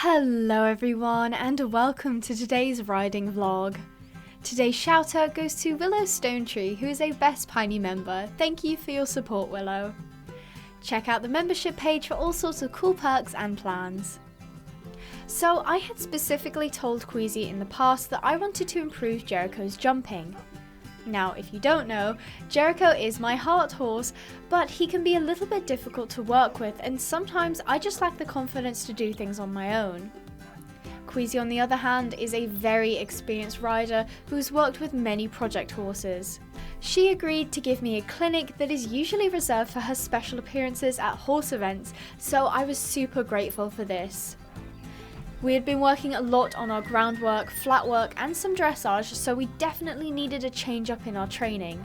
Hello everyone and welcome to today's riding vlog. Today's shoutout goes to Willow Stonetree, who is a Best Piney member. Thank you for your support, Willow. Check out the membership page for all sorts of cool perks and plans. So I had specifically told Kweesy in the past that I wanted to improve Jericho's jumping. Now, if you don't know, Jericho is my heart horse, but he can be a little bit difficult to work with, and sometimes I just lack the confidence to do things on my own. Kweesy, on the other hand, is a very experienced rider who's worked with many project horses. She agreed to give me a clinic that is usually reserved for her special appearances at horse events, so I was super grateful for this. We had been working a lot on our groundwork, flat work and some dressage, so we definitely needed a change up in our training.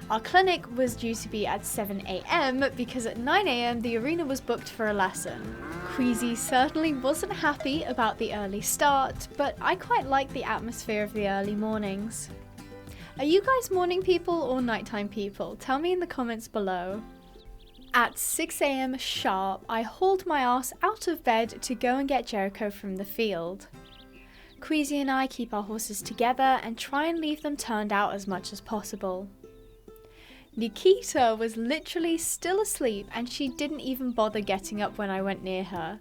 Our clinic was due to be at 7 AM because at 9 AM the arena was booked for a lesson. Kweesy certainly wasn't happy about the early start, but I quite like the atmosphere of the early mornings. Are you guys morning people or nighttime people? Tell me in the comments below. At 6 AM sharp, I hauled my ass out of bed to go and get Jericho from the field. Kweesy and I keep our horses together and try and leave them turned out as much as possible. Nikita was literally still asleep and she didn't even bother getting up when I went near her.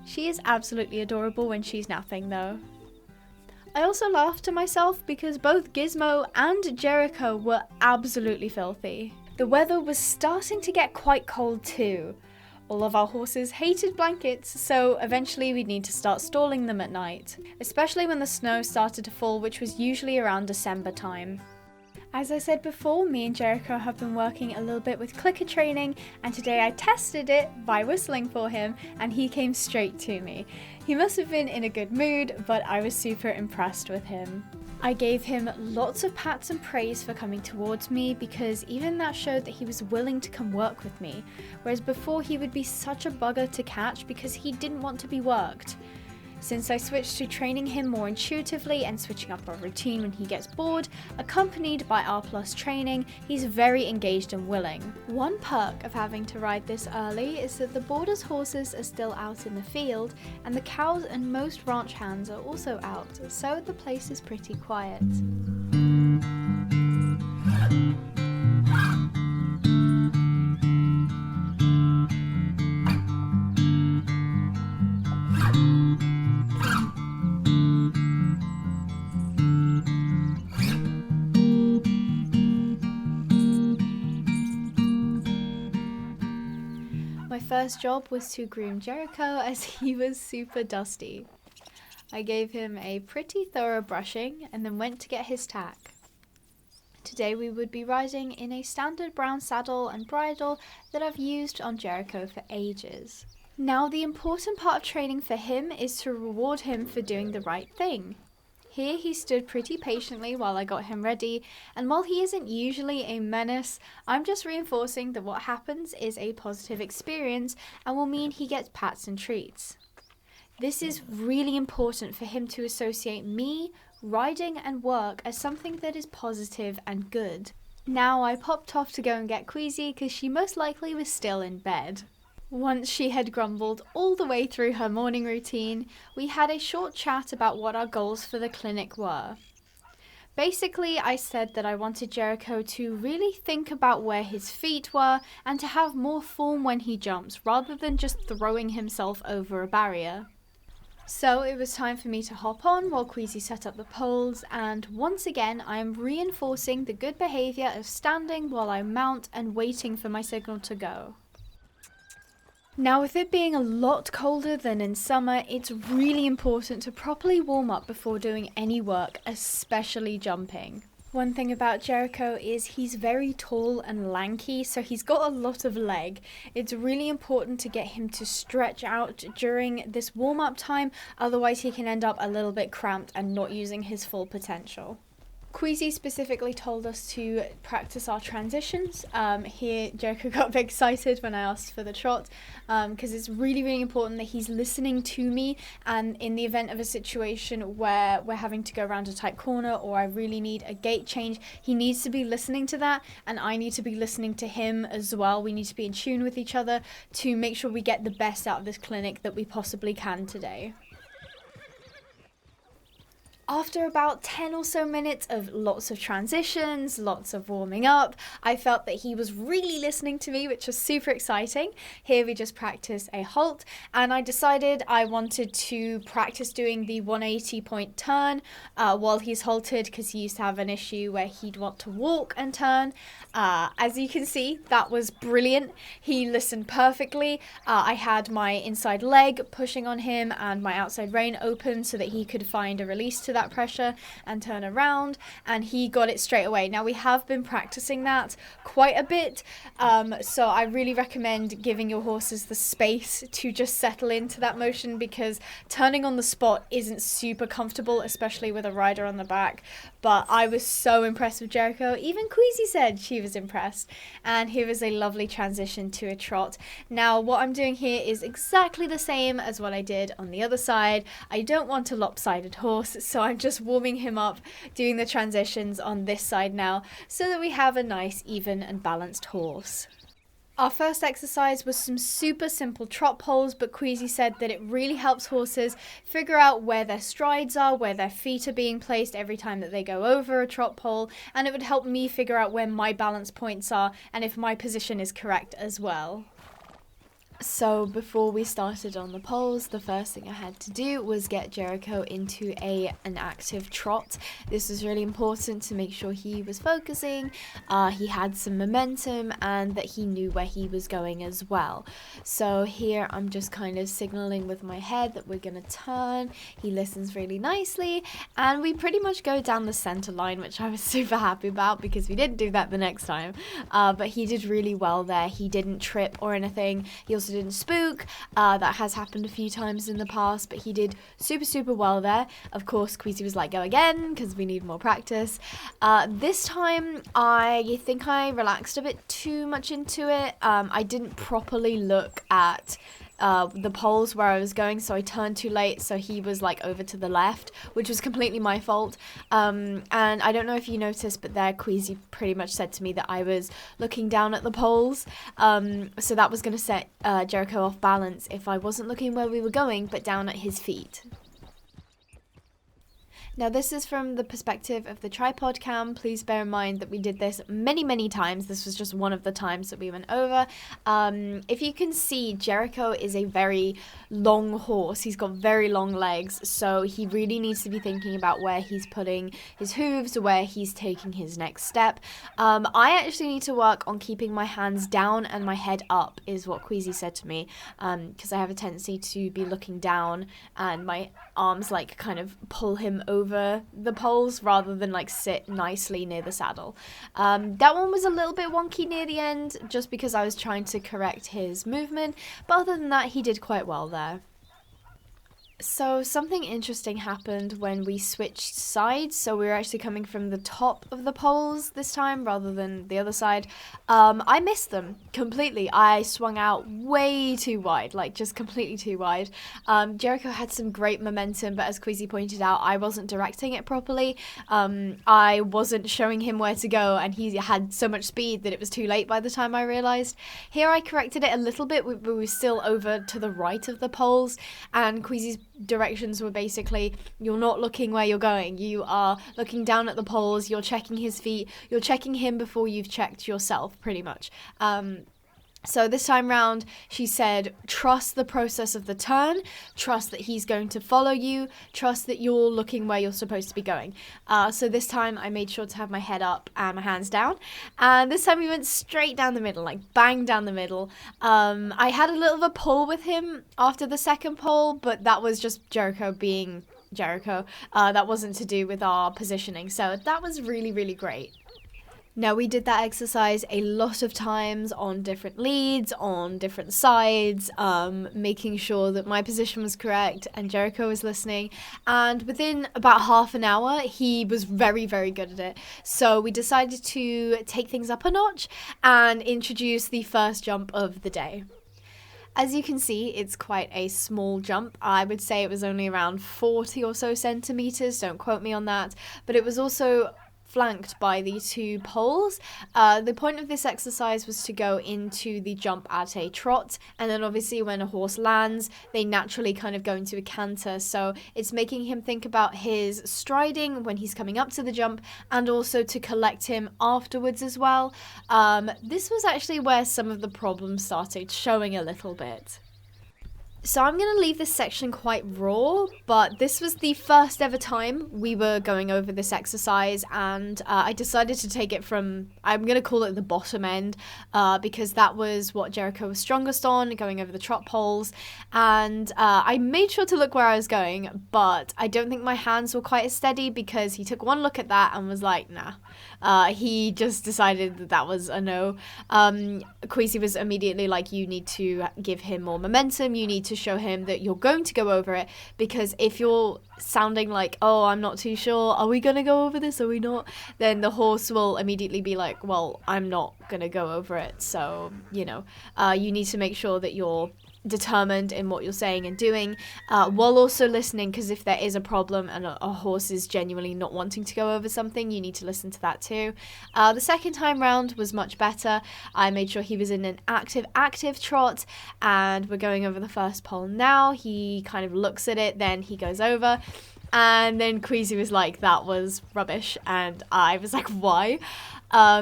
She is absolutely adorable when she's napping though. I also laughed to myself because both Gizmo and Jericho were absolutely filthy. The weather was starting to get quite cold too. All of our horses hated blankets, so eventually we'd need to start stalling them at night, especially when the snow started to fall, which was usually around December time. As I said before, me and Jericho have been working a little bit with clicker training, and today I tested it by whistling for him and he came straight to me. He must have been in a good mood, but I was super impressed with him. I gave him lots of pats and praise for coming towards me because even that showed that he was willing to come work with me, whereas before he would be such a bugger to catch because he didn't want to be worked. Since I switched to training him more intuitively and switching up our routine when he gets bored, accompanied by R+ training, he's very engaged and willing. One perk of having to ride this early is that the boarders' horses are still out in the field and the cows and most ranch hands are also out, so the place is pretty quiet. My first job was to groom Jericho as he was super dusty. I gave him a pretty thorough brushing and then went to get his tack. Today we would be riding in a standard brown saddle and bridle that I've used on Jericho for ages. Now the important part of training for him is to reward him for doing the right thing. Here he stood pretty patiently while I got him ready, and while he isn't usually a menace, I'm just reinforcing that what happens is a positive experience and will mean he gets pats and treats. This is really important for him to associate me, riding and work as something that is positive and good. Now I popped off to go and get Kweesy because she most likely was still in bed. Once she had grumbled all the way through her morning routine, we had a short chat about what our goals for the clinic were. Basically, I said that I wanted Jericho to really think about where his feet were and to have more form when he jumps, rather than just throwing himself over a barrier. So it was time for me to hop on while Kweesy set up the poles, and once again I am reinforcing the good behaviour of standing while I mount and waiting for my signal to go. Now, with it being a lot colder than in summer, it's really important to properly warm up before doing any work, especially jumping. One thing about Jericho is he's very tall and lanky, so he's got a lot of leg. It's really important to get him to stretch out during this warm-up time, otherwise he can end up a little bit cramped and not using his full potential. Kweesy specifically told us to practice our transitions. Here, Jericho got very excited when I asked for the trot, because it's really, really important that he's listening to me, and in the event of a situation where we're having to go around a tight corner or I really need a gate change, he needs to be listening to that, and I need to be listening to him as well. We need to be in tune with each other to make sure we get the best out of this clinic that we possibly can today. After about 10 or so minutes of lots of transitions, lots of warming up, I felt that he was really listening to me, which was super exciting. Here we just practiced a halt, and I decided I wanted to practice doing the 180 point turn while he's halted, because he used to have an issue where he'd want to walk and turn. As you can see, that was brilliant. He listened perfectly. I had my inside leg pushing on him and my outside rein open so that he could find a release to that pressure and turn around, and he got it straight away. Now, we have been practicing that quite a bit, so I really recommend giving your horses the space to just settle into that motion, because turning on the spot isn't super comfortable, especially with a rider on the back. But I was so impressed with Jericho. Even Kweesy said she was impressed. And here is a lovely transition to a trot. Now, what I'm doing here is exactly the same as what I did on the other side. I don't want a lopsided horse, so I'm just warming him up, doing the transitions on this side now, so that we have a nice, even and balanced horse. Our first exercise was some super simple trot poles, but Kweesy said that it really helps horses figure out where their strides are, where their feet are being placed every time that they go over a trot pole, and it would help me figure out where my balance points are and if my position is correct as well. So before we started on the poles, the first thing I had to do was get Jericho into an active trot. This was really important to make sure he was focusing, he had some momentum, and that he knew where he was going as well. So here I'm just kind of signaling with my head that we're going to turn. He listens really nicely, and we pretty much go down the center line, which I was super happy about because we didn't do that the next time. But he did really well there. He didn't trip or anything. He also didn't spook. That has happened a few times in the past, but he did super well there. Of course, Kweesy was like, go again, because we need more practice. This time, I think I relaxed a bit too much into it. I didn't properly look at the poles where I was going, so I turned too late, so he was like over to the left, which was completely my fault. And I don't know if you noticed, but there Kweesy pretty much said to me that I was looking down at the poles, so that was going to set Jericho off balance if I wasn't looking where we were going, but down at his feet. Now, this is from the perspective of the tripod cam. Please bear in mind that we did this many times. This was just one of the times that we went over. If you can see, Jericho is a very long horse. He's got very long legs, so he really needs to be thinking about where he's putting his hooves, where he's taking his next step. I actually need to work on keeping my hands down and my head up, is what Kweesy said to me, because I have a tendency to be looking down and my arms like kind of pull him over the poles rather than like sit nicely near the saddle. That one was a little bit wonky near the end just because I was trying to correct his movement, but other than that he did quite well there. So something interesting happened when we switched sides, so we were actually coming from the top of the poles this time rather than the other side. I missed them completely. I swung out way too wide, like just completely too wide. Jericho had some great momentum, but as Kweesy pointed out, I wasn't directing it properly. I wasn't showing him where to go, and he had so much speed that it was too late by the time I realized. Here I corrected it a little bit, but we were still over to the right of the poles, and Kweesy's directions were basically, you're not looking where you're going, you are looking down at the poles, you're checking his feet, you're checking him before you've checked yourself, pretty much. So this time round, she said, trust the process of the turn, trust that he's going to follow you, trust that you're looking where you're supposed to be going. So this time I made sure to have my head up and my hands down. And this time we went straight down the middle, like bang down the middle. I had a little of a pull with him after the second pull, but that was just Jericho being Jericho. That wasn't to do with our positioning. So that was really great. Now, we did that exercise a lot of times on different leads, on different sides, making sure that my position was correct and Jericho was listening. And within about half an hour, he was very, very good at it. So we decided to take things up a notch and introduce the first jump of the day. As you can see, it's quite a small jump. I would say it was only around 40 or so centimeters. Don't quote me on that. But it was also flanked by the 2 poles. The point of this exercise was to go into the jump at a trot, and then obviously when a horse lands, they naturally kind of go into a canter. So it's making him think about his striding when he's coming up to the jump, and also to collect him afterwards as well. This was actually where some of the problems started showing a little bit. So I'm going to leave this section quite raw, but this was the first ever time we were going over this exercise, and I decided to take it from, I'm going to call it the bottom end, because that was what Jericho was strongest on, going over the trot poles, and I made sure to look where I was going, but I don't think my hands were quite as steady because he took one look at that and was like, nah. He just decided that that was a no. Kweesy was immediately like, you need to give him more momentum, you need to show him that you're going to go over it, because if you're sounding like, oh, I'm not too sure, are we going to go over this, are we not, then the horse will immediately be like, well, I'm not going to go over it. So, you know, you need to make sure that you're determined in what you're saying and doing, while also listening, because if there is a problem and a horse is genuinely not wanting to go over something, you need to listen to that too. The second time round was much better. I made sure he was in an active trot, and we're going over the first pole now. He kind of looks at it, then he goes over, and then Kweesy was like, that was rubbish, and I was like, why?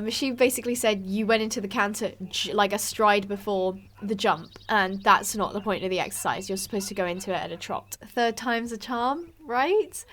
She basically said, you went into the canter like a stride before the jump, and that's not the point of the exercise. You're supposed to go into it at a trot. Third time's a charm, right?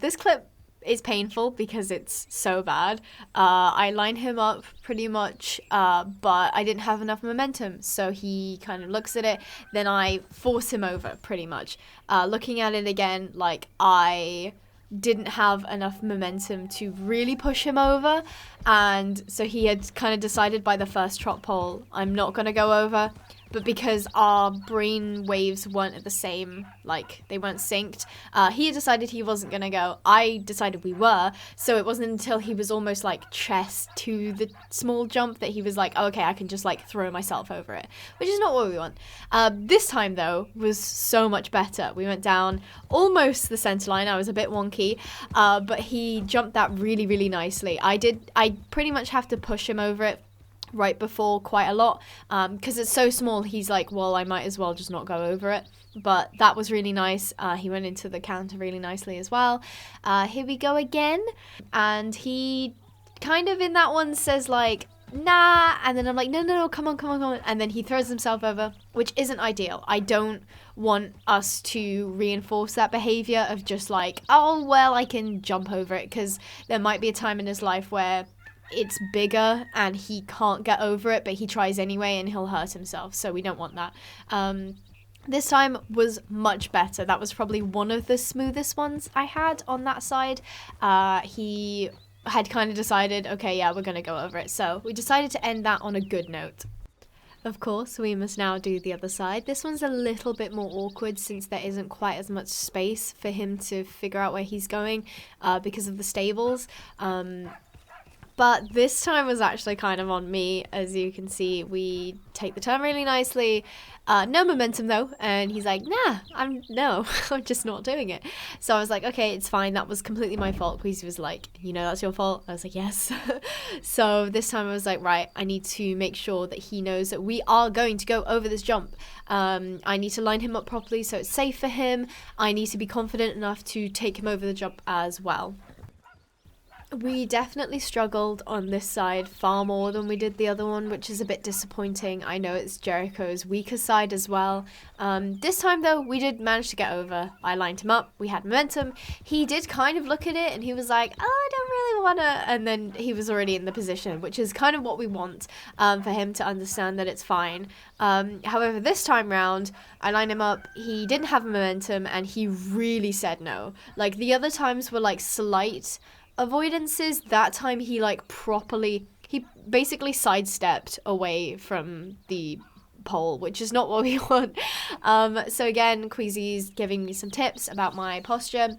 This clip is painful because it's so bad. I line him up pretty much, but I didn't have enough momentum, so he kind of looks at it, then I force him over pretty much. Looking at it again, like I didn't have enough momentum to really push him over, and so he had kind of decided by the first trot pole, I'm not going to go over. But because our brain waves weren't at the same, like, they weren't synced, he had decided he wasn't going to go. I decided we were, so it wasn't until he was almost, like, chest to the small jump that he was like, oh, okay, I can just, like, throw myself over it, which is not what we want. This time, though, was so much better. We went down almost the center line. I was a bit wonky, but he jumped that really, really nicely. I pretty much have to push him over it right before quite a lot, because it's so small. He's like, well, I might as well just not go over it. But that was really nice. He went into the counter really nicely as well. Here we go again, and he kind of in that one says like, nah, and then I'm like, no, come on, and then he throws himself over, which isn't ideal. I don't want us to reinforce that behavior of just like, oh, well, I can jump over it, because there might be a time in his life where it's bigger and he can't get over it, but he tries anyway and he'll hurt himself, so we don't want that. This time was much better. That was probably one of the smoothest ones I had on that side. He had kind of decided, okay, yeah, we're going to go over it, so we decided to end that on a good note. Of course, we must now do the other side. This one's a little bit more awkward since there isn't quite as much space for him to figure out where he's going, because of the stables. But this time was actually kind of on me. As you can see, we take the turn really nicely. No momentum though, and he's like, nah, I'm just not doing it. So I was like, okay, it's fine. That was completely my fault. Kweesy was like, you know, that's your fault. I was like, yes. So this time I was like, right, I need to make sure that he knows that we are going to go over this jump. I need to line him up properly so it's safe for him. I need to be confident enough to take him over the jump as well. We definitely struggled on this side far more than we did the other one, which is a bit disappointing. I know it's Jericho's weaker side as well. This time though, we did manage to get over. I lined him up, we had momentum. He did kind of look at it and he was like, oh, I don't really want to, and then he was already in the position, which is kind of what we want, for him to understand that it's fine. However, this time round, I lined him up, he didn't have momentum and he really said no. Like the other times were like slight, avoidances, that time he like properly, he basically sidestepped away from the pole, which is not what we want. So again, Kweesy's giving me some tips about my posture.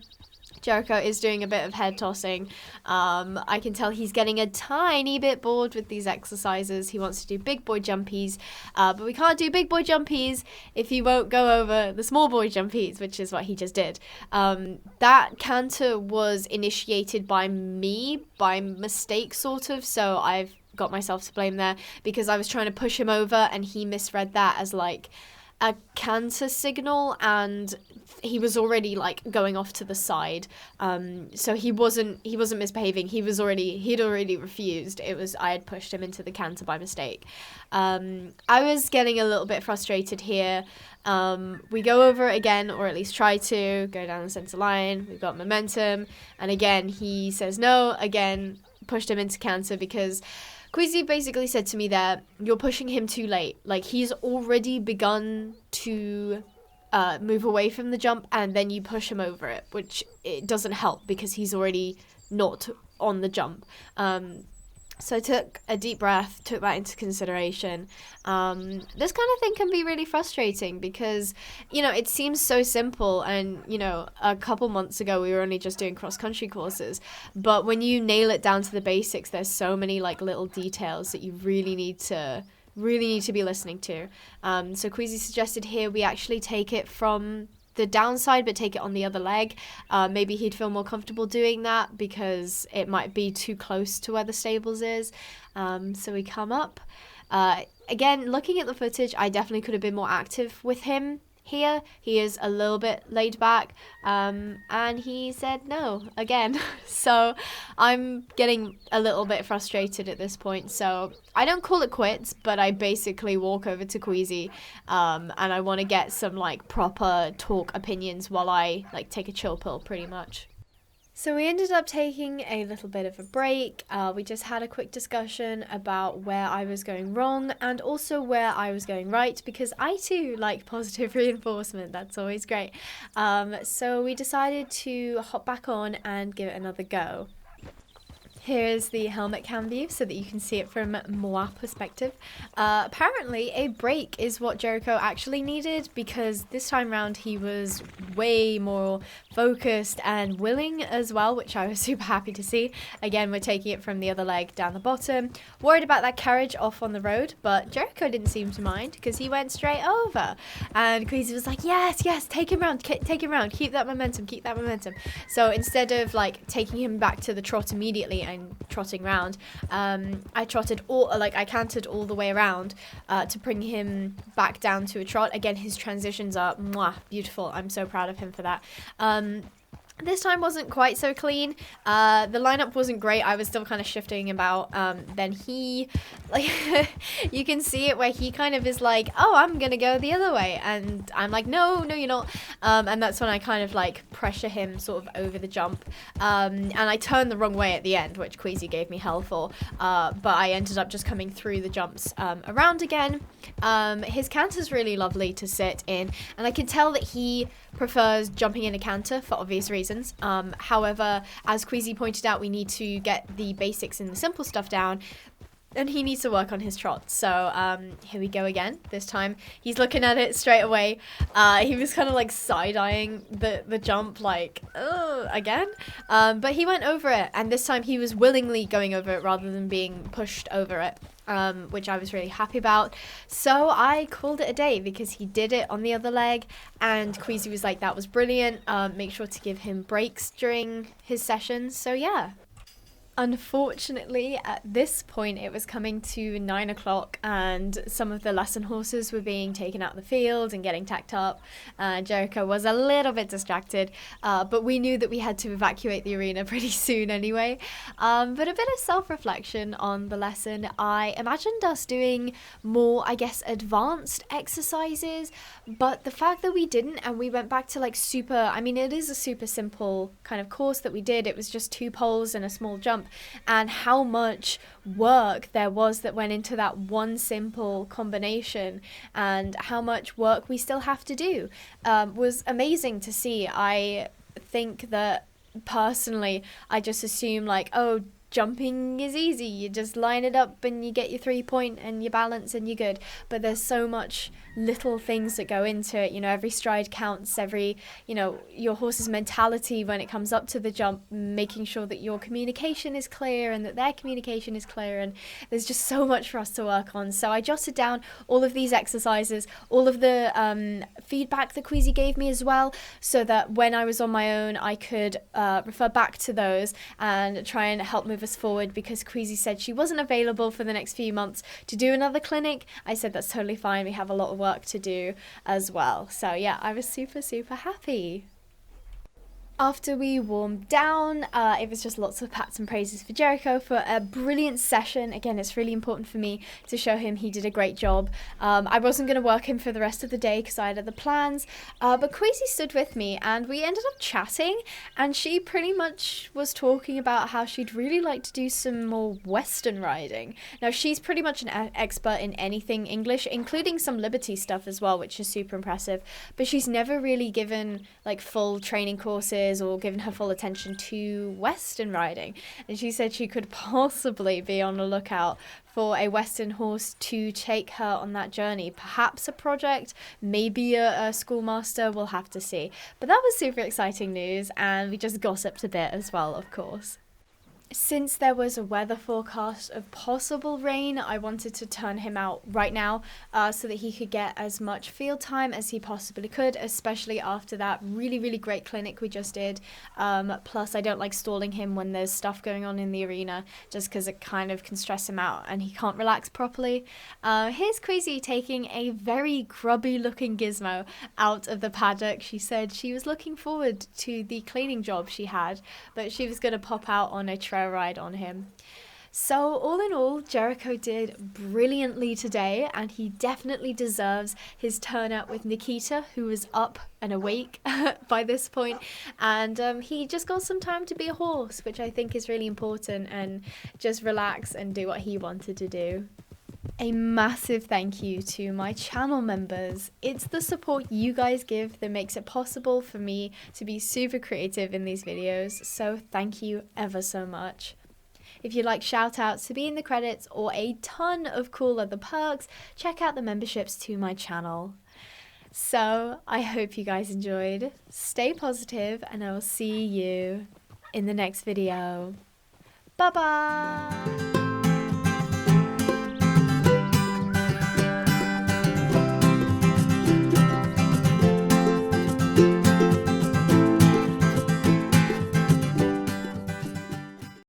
Jericho is doing a bit of head tossing. I can tell he's getting a tiny bit bored with these exercises. He wants to do big boy jumpies, but we can't do big boy jumpies if he won't go over the small boy jumpies, which is what he just did. That canter was initiated by me, by mistake sort of, so I've got myself to blame there because I was trying to push him over and he misread that as like a canter signal, and he was already like going off to the side, so he wasn't misbehaving. He'd already refused. It was I had pushed him into the canter by mistake. I was getting a little bit frustrated here. We go over it again, or at least try to go down the center line. We've got momentum, and again he says no. Again, pushed him into canter because Kweesy basically said to me that you're pushing him too late. Like, he's already begun to move away from the jump, and then you push him over it, which it doesn't help because he's already not on the jump. So I took a deep breath, took that into consideration. This kind of thing can be really frustrating because, you know, it seems so simple, and, you know, a couple months ago we were only just doing cross-country courses, but when you nail it down to the basics, there's so many, like, little details that you really need to be listening to. So Kweesy suggested here we actually take it from the downside but take it on the other leg. Maybe he'd feel more comfortable doing that because it might be too close to where the stables is. So we come up. Again, looking at the footage, I definitely could have been more active with him here. He is a little bit laid back, and he said no again. So I'm getting a little bit frustrated at this point, so I don't call it quits, but I basically walk over to Kweesy, and I want to get some like proper talk opinions while I like take a chill pill pretty much. So we ended up taking a little bit of a break. We just had a quick discussion about where I was going wrong and also where I was going right, because I too like positive reinforcement. That's always great. So we decided to hop back on and give it another go. Here's the helmet cam view so that you can see it from moi perspective. Apparently a break is what Jericho actually needed, because this time round he was way more focused and willing as well, which I was super happy to see. Again, we're taking it from the other leg down the bottom. Worried about that carriage off on the road, but Jericho didn't seem to mind because he went straight over. And Kweesy was like, yes, take him round, keep that momentum. So instead of like taking him back to the trot immediately and trotting round, I cantered all the way around to bring him back down to a trot. Again, his transitions are beautiful. I'm so proud of him for that. This time wasn't quite so clean. The lineup wasn't great. I was still kind of shifting about. Then he, like, you can see it where he kind of is like, oh, I'm going to go the other way. And I'm like, no, you're not. And that's when I kind of like pressure him sort of over the jump. And I turned the wrong way at the end, which Kweesy gave me hell for. But I ended up just coming through the jumps around again. His canter's really lovely to sit in. And I can tell that he prefers jumping in a canter for obvious reasons. However, as Kweesy pointed out, we need to get the basics and the simple stuff down, and he needs to work on his trot. So here we go again. This time he's looking at it straight away. He was kind of like side-eyeing the jump, like, again. But he went over it, and this time he was willingly going over it rather than being pushed over it. Which I was really happy about. So I called it a day because he did it on the other leg, and Kweesy was like, that was brilliant. Make sure to give him breaks during his sessions. So yeah. Unfortunately, at this point, it was coming to 9 o'clock and some of the lesson horses were being taken out of the field and getting tacked up. Jericho was a little bit distracted, but we knew that we had to evacuate the arena pretty soon anyway. But a bit of self-reflection on the lesson. I imagined us doing more, I guess, advanced exercises, but the fact that we didn't and we went back to like it is a super simple kind of course that we did. It was just 2 poles and a small jump. And how much work there was that went into that one simple combination, and how much work we still have to do was amazing to see. I think that personally, I just assume like, oh, jumping is easy. You just line it up and you get your 3-point and your balance and you're good. But there's so much little things that go into it. You know, every stride counts, every, you know, your horse's mentality when it comes up to the jump, making sure that your communication is clear and that their communication is clear. And there's just so much for us to work on. So I jotted down all of these exercises, all of the feedback that Kweesy gave me as well, so that when I was on my own, I could refer back to those and try and help move us forward, because Kweesy said she wasn't available for the next few months to do another clinic. I said that's totally fine. We have a lot of work to do as well. So yeah, I was super, super happy. After we warmed down, it was just lots of pats and praises for Jericho for a brilliant session. Again, it's really important for me to show him he did a great job. I wasn't going to work him for the rest of the day because I had other plans, but Kweesy stood with me and we ended up chatting, and she pretty much was talking about how she'd really like to do some more Western riding. Now, she's pretty much an expert in anything English, including some Liberty stuff as well, which is super impressive, but she's never really given like full training courses or given her full attention to Western riding. And she said she could possibly be on the lookout for a Western horse to take her on that journey. Perhaps a project, maybe a schoolmaster, we'll have to see. But that was super exciting news, and we just gossiped a bit as well, of course. Since there was a weather forecast of possible rain, I wanted to turn him out right now so that he could get as much field time as he possibly could, especially after that really, really great clinic we just did. Plus, I don't like stalling him when there's stuff going on in the arena, just because it kind of can stress him out and he can't relax properly. Here's Kweesy taking a very grubby looking gizmo out of the paddock. She said she was looking forward to the cleaning job she had, but she was going to pop out on a trail ride on him. So all in all, Jericho did brilliantly today, and he definitely deserves his turn out with Nikita, who was up and awake by this point, and he just got some time to be a horse, which I think is really important, and just relax and do what he wanted to do. A massive thank you to my channel members. It's the support you guys give that makes it possible for me to be super creative in these videos, so thank you ever so much. If you'd like shoutouts to be in the credits or a ton of cool other perks, check out the memberships to my channel. So I hope you guys enjoyed. Stay positive, and I will see you in the next video. Bye bye!